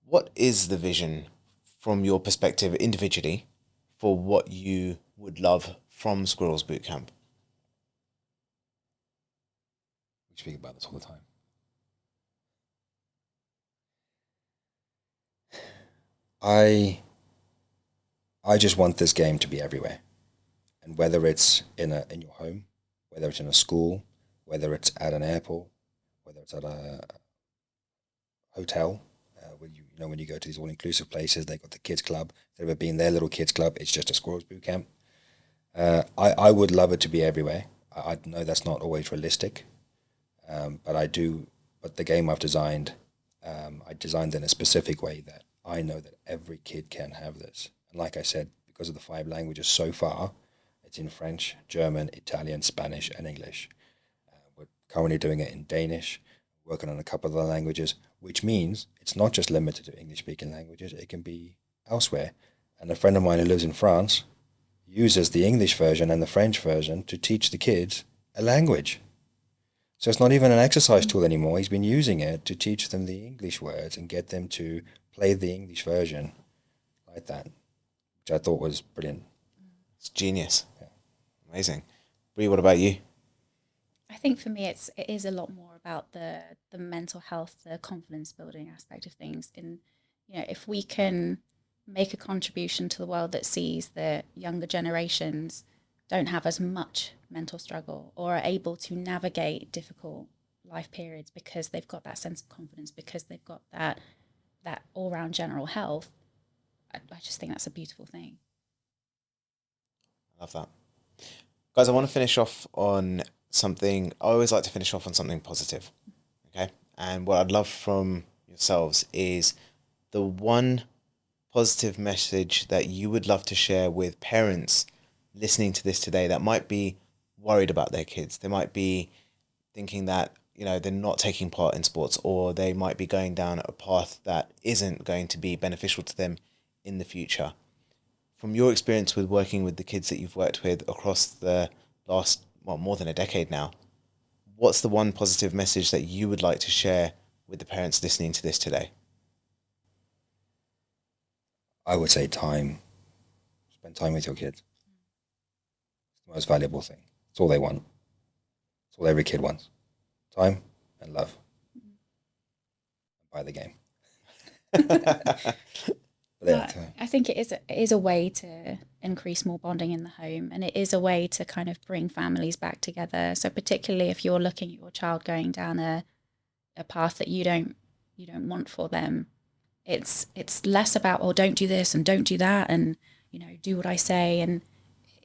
What is the vision from your perspective individually for what you would love from Squirrels Bootcamp? We speak about this all the time. I just want this game to be everywhere. And whether it's in your home, whether it's in a school, whether it's at an airport, whether it's at a hotel, when you go to these all-inclusive places, they've got the kids club. If you've ever been their little kids club, it's just a Squirrels Bootcamp. I would love it to be everywhere. I know that's not always realistic, but I do. But the game I've designed, I designed in a specific way that I know that every kid can have this. And like I said, because of the 5 languages so far, it's in French, German, Italian, Spanish, and English. We're currently doing it in Danish, working on a couple of other languages, which means it's not just limited to English-speaking languages. It can be elsewhere. And a friend of mine who lives in France uses the English version and the French version to teach the kids a language. So it's not even an exercise tool anymore. He's been using it to teach them the English words and get them to play the English version like that, which I thought was brilliant. It's genius. Yeah. Amazing. Bree, what about you? I think for me, it is a lot more about the mental health, the confidence building aspect of things. And, if we can make a contribution to the world that sees that younger generations don't have as much mental struggle or are able to navigate difficult life periods because they've got that sense of confidence, because they've got that all-round general health, I just think that's a beautiful thing. I love that. Guys, I want to finish off on something. I always like to finish off on something positive. Okay? And what I'd love from yourselves is the one positive message that you would love to share with parents listening to this today that might be worried about their kids. They might be thinking that, they're not taking part in sports, or they might be going down a path that isn't going to be beneficial to them in the future. From your experience with working with the kids that you've worked with across the last, more than a decade now, what's the one positive message that you would like to share with the parents listening to this today? I would say time. Spend time with your kids. It's the most valuable thing. It's all they want. It's all every kid wants. Time and love. Buy the game. I think it is a way to increase more bonding in the home, and it is a way to kind of bring families back together. So particularly if you're looking at your child going down a path that you don't want for them, it's less about, don't do this and don't do that, and do what I say. And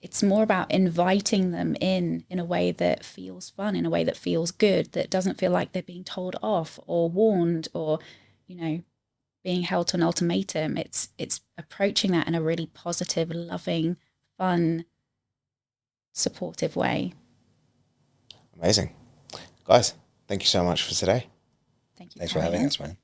it's more about inviting them in a way that feels fun, in a way that feels good, that doesn't feel like they're being told off or warned or, being held to an ultimatum. It's approaching that in a really positive, loving, fun, supportive way. Amazing. Guys, thank you so much for today. Thank you. Thanks for having us, man.